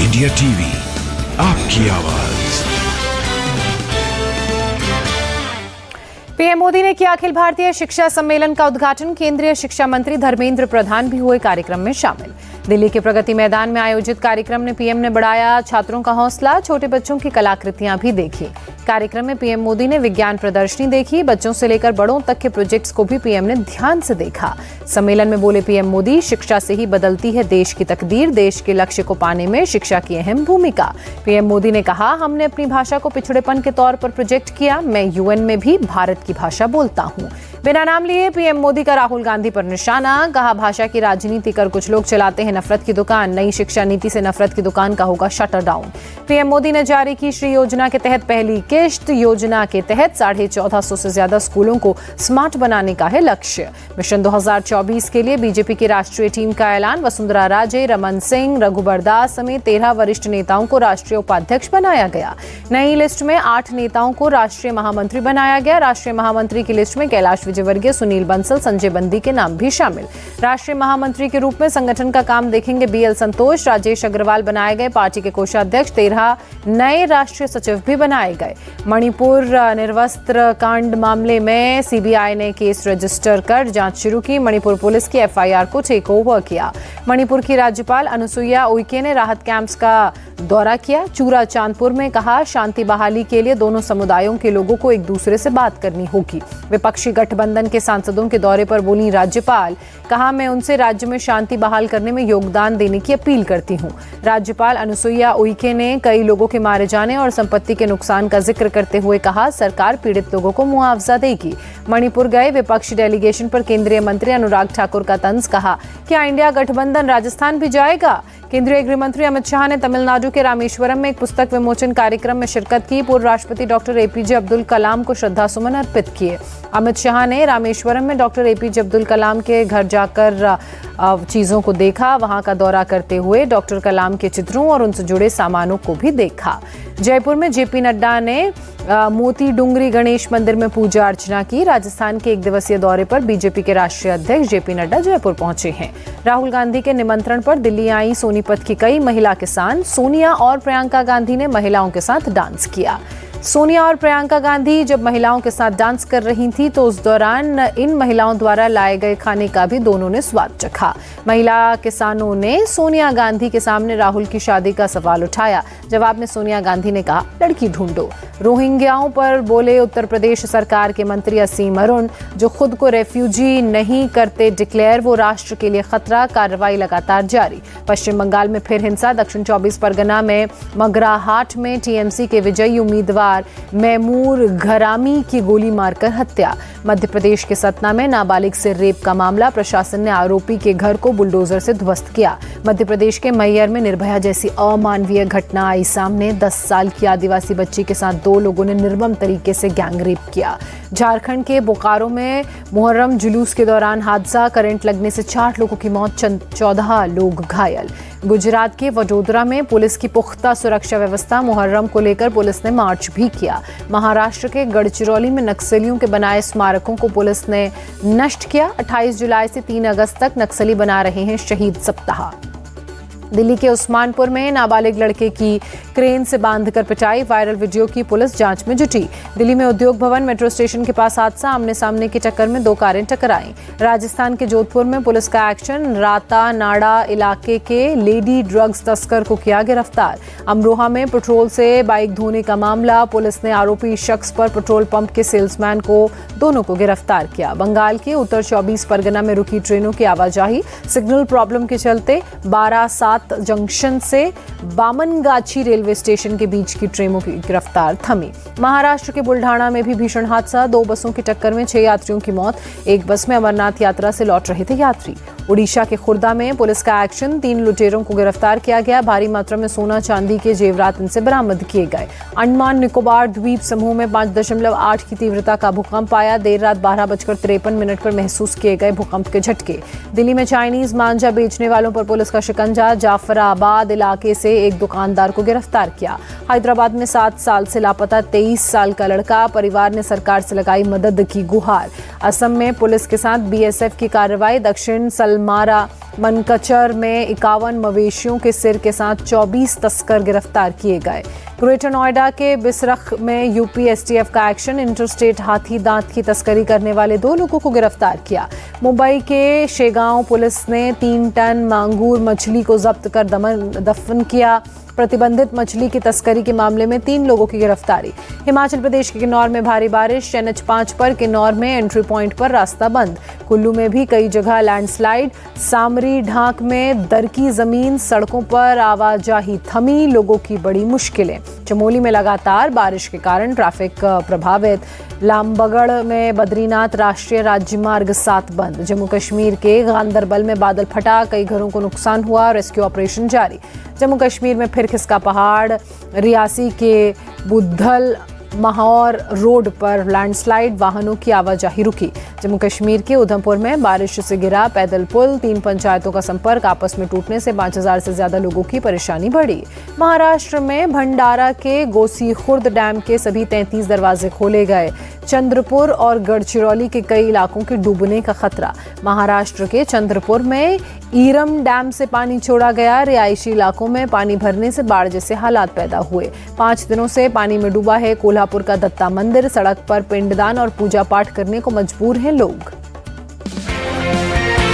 India TV, आपकी आवाज। PM Modi ने किया अखिल भारतीय शिक्षा सम्मेलन का उद्घाटन। केंद्रीय शिक्षा मंत्री धर्मेंद्र प्रधान भी हुए कार्यक्रम में शामिल। दिल्ली के प्रगति मैदान में आयोजित कार्यक्रम में पीएम ने बढ़ाया छात्रों का हौसला, छोटे बच्चों की कलाकृतियां भी देखी। कार्यक्रम में पीएम मोदी ने विज्ञान प्रदर्शनी देखी। बच्चों से लेकर बड़ों तक के प्रोजेक्ट्स को भी पीएम ने ध्यान से देखा। सम्मेलन में बोले पीएम मोदी, शिक्षा से ही बदलती है देश की तकदीर, देश के लक्ष्य को पाने में शिक्षा की अहम भूमिका। पीएम मोदी ने कहा, हमने अपनी भाषा को पिछड़ेपन के तौर पर प्रोजेक्ट किया। मैं यूएन में भी भारत की भाषा बोलता हूँ। बिना नाम लिए पीएम मोदी का राहुल गांधी पर निशाना। कहा, भाषा की राजनीति कर कुछ लोग चलाते हैं नफरत की दुकान। नई शिक्षा नीति से नफरत की दुकान का होगा शटर डाउन। पीएम मोदी ने जारी की श्री योजना के तहत पहली किश्त। योजना के तहत 1450 से ज्यादा स्कूलों को स्मार्ट बनाने का है लक्ष्य। मिशन 2024 के लिए बीजेपी की राष्ट्रीय टीम का ऐलान। वसुंधरा राजे, रमन सिंह, रघुबर दास समेत 13 वरिष्ठ नेताओं को राष्ट्रीय उपाध्यक्ष बनाया गया। नई लिस्ट में 8 नेताओं को राष्ट्रीय महामंत्री बनाया गया। राष्ट्रीय महामंत्री की लिस्ट में कैलाश विजयवर्गीय, सुनील बंसल, संजय बंदी के नाम भी शामिल। राष्ट्रीय महामंत्री के रूप में संगठन का काम देखेंगे बीएल संतोष। राजेश अग्रवाल बनाए गए पार्टी के कोषाध्यक्ष। 13 नए राष्ट्रीय सचिव भी बनाए गए। मणिपुर निर्वस्त्र कांड मामले में सीबीआई ने केस रजिस्टर कर जांच शुरू की। मणिपुर पुलिस की एफआईआर को टेक ओवर किया। मणिपुर की राज्यपाल अनुसुईया उइके ने राहत कैंप्स का दौरा किया। चूरा चांदपुर में कहा, शांति बहाली के लिए दोनों समुदायों के लोगों को एक दूसरे से बात करनी होगी। विपक्षी गठबंधन के सांसदों के दौरे पर बोली राज्यपाल। कहा, मैं उनसे राज्य में शांति बहाल करने में योगदान देने की अपील करती हूँ। राज्यपाल अनुसुईया उइके ने कई लोगों के मारे जाने और संपत्ति के नुकसान का जिक्र करते हुए कहा, सरकार पीड़ित लोगों को मुआवजा देगी। मणिपुर गए विपक्षी डेलीगेशन पर केंद्रीय मंत्री अनुराग ठाकुर का तंज। कहा, क्या इंडिया गठबंधन राजस्थान भी जाएगा? केंद्रीय गृह मंत्री अमित शाह ने तमिलनाडु के रामेश्वरम में एक पुस्तक विमोचन कार्यक्रम में शिरकत की। पूर्व राष्ट्रपति डॉक्टर एपीजे अब्दुल कलाम को श्रद्धासुमन अर्पित किए। अमित शाह ने रामेश्वरम में डॉक्टर एपीजे अब्दुल कलाम के घर जाकर चीजों को देखा। वहां का दौरा करते हुए डॉक्टर कलाम के चित्रों और उनसे जुड़े सामानों को भी देखा। जयपुर में जेपी नड्डा ने मोती डूंगरी गणेश मंदिर में पूजा अर्चना की। राजस्थान के 1 दिवसीय दौरे पर बीजेपी के राष्ट्रीय अध्यक्ष जेपी नड्डा जयपुर पहुंचे हैं। राहुल गांधी के निमंत्रण पर दिल्ली आई सोनीपत की कई महिला किसान। सोनिया और प्रियंका गांधी ने महिलाओं के साथ डांस किया। सोनिया और प्रियंका गांधी जब महिलाओं के साथ डांस कर रही थी तो उस दौरान इन महिलाओं द्वारा लाए गए खाने का भी दोनों ने स्वाद चखा। महिला किसानों ने सोनिया गांधी के सामने राहुल की शादी का सवाल उठाया। जवाब में सोनिया गांधी ने कहा, लड़की ढूंढो। रोहिंग्याओं पर बोले उत्तर प्रदेश सरकार के मंत्री असीम अरुण, जो खुद को रेफ्यूजी नहीं करते डिक्लेयर, वो राष्ट्र के लिए खतरा। कार्रवाई लगातार जारी। पश्चिम बंगाल में फिर हिंसा। दक्षिण 24 परगना में मगराहाट में टीएमसी के विजयी उम्मीदवार मैमूर घरामी की गोली मारकर हत्या। मध्य प्रदेश के सतना में नाबालिग से रेप का मामला। प्रशासन ने आरोपी के घर को बुलडोजर से ध्वस्त किया। मध्य प्रदेश के मैहर में निर्भया जैसी अमानवीय घटना आई सामने। 10 साल की आदिवासी बच्ची के साथ 2 लोगों ने निर्मम तरीके से गैंगरेप किया। झारखंड के बोकारो में मुहर्रम जुलूस के दौरान हादसा। करंट लगने से 4 लोगों की मौत, 14 लोग घायल। गुजरात के वडोदरा में पुलिस की पुख्ता सुरक्षा व्यवस्था। मुहर्रम को लेकर पुलिस ने मार्च भी किया। महाराष्ट्र के गढ़चिरौली में नक्सलियों के बनाए स्मारकों को पुलिस ने नष्ट किया। 28 जुलाई से 3 अगस्त तक नक्सली बना रहे हैं शहीद सप्ताह। दिल्ली के उस्मानपुर में नाबालिग लड़के की क्रेन से बांधकर पिटाई। वायरल वीडियो की पुलिस जांच में जुटी। दिल्ली में उद्योग भवन मेट्रो स्टेशन के पास हादसा। आमने सामने की टक्कर में 2 कारें टकराईं। राजस्थान के जोधपुर में पुलिस का एक्शन। राता नाड़ा इलाके के लेडी ड्रग्स तस्कर को किया गिरफ्तार। अमरोहा में पेट्रोल से बाइक धोने का मामला। पुलिस ने आरोपी शख्स पर पेट्रोल पंप के सेल्समैन को दोनों को गिरफ्तार किया। बंगाल के उत्तर 24 परगना में रुकी ट्रेनों की आवाजाही। सिग्नल प्रॉब्लम के चलते 12-7 जंक्शन से बामनगाछी रेलवे स्टेशन के बीच की ट्रेनों की गिरफ्तार थमी। महाराष्ट्र के बुल्ढाना में भी भीषण हादसा। 2 बसों की टक्कर में 6 यात्रियों की मौत। एक बस में अमरनाथ यात्रा से लौट रहे थे यात्री। ओडिशा के खुर्दा में पुलिस का एक्शन। 3 लुटेरों को गिरफ्तार किया गया। भारी मात्रा में सोना चांदी के जेवरात इनसे बरामद किए गए। अंडमान निकोबार द्वीप समूह में 5.8 की तीव्रता का भूकंप आया। देर रात 12:53 पर महसूस किए गए भूकंप के झटके। दिल्ली में चाइनीज मांझा बेचने वालों पर पुलिस का शिकंजा। जाफराबाद इलाके से एक दुकानदार को गिरफ्तार किया। हैदराबाद में 7 साल से लापता 23 साल का लड़का। परिवार ने सरकार से लगाई मदद की गुहार। असम में पुलिस के साथ बीएसएफ की कार्रवाई। दक्षिण तलमारा मनकचर में 51 मवेशियों के सिर के साथ 24 तस्कर गिरफ्तार किए गए। ग्रेटर नोएडा के बिसरख में यूपी एसटीएफ का एक्शन, इंटरस्टेट हाथी दांत की तस्करी करने वाले 2 लोगों को गिरफ्तार किया। मुंबई के शेगांव पुलिस ने 3 टन मांगूर मछली को जब्त कर दफन किया। प्रतिबंधित मछली की तस्करी के मामले में 3 लोगों की गिरफ्तारी। हिमाचल प्रदेश के किन्नौर में भारी बारिश, NH5 पर किन्नौर में एंट्री पॉइंट पर रास्ता बंद। कुल्लू में भी कई जगह लैंडस्लाइड। सामरी ढाक में दरकी जमीन, सड़कों पर आवाजाही थमी, लोगों की बड़ी मुश्किलें। चमोली में लगातार बारिश के कारण ट्रैफिक प्रभावित। लामबगड़ में बद्रीनाथ राष्ट्रीय राज्यमार्ग 7 बंद। जम्मू कश्मीर के गांदरबल में बादल फटा, कई घरों को नुकसान हुआ, रेस्क्यू ऑपरेशन जारी। जम्मू कश्मीर में फिर खिसका पहाड़, रियासी के बुद्धल माहौर रोड पर लैंडस्लाइड, वाहनों की आवाजाही रुकी। जम्मू कश्मीर के उधमपुर में बारिश से गिरा पैदल पुल, 3 पंचायतों का संपर्क आपस में टूटने से 5000 से ज्यादा लोगों की परेशानी बढ़ी। महाराष्ट्र में भंडारा के गोसी खुर्द डैम के सभी 33 दरवाजे खोले गए। चंद्रपुर और गढ़चिरौली के कई इलाकों के डूबने का खतरा। महाराष्ट्र के चंद्रपुर में ईरम डैम से पानी छोड़ा गया। रिहायशी इलाकों में पानी भरने से बाढ़ जैसे हालात पैदा हुए। 5 दिनों से पानी में डूबा है कोल्हापुर का दत्ता मंदिर। सड़क पर पिंडदान और पूजा पाठ करने को मजबूर हैं लोग।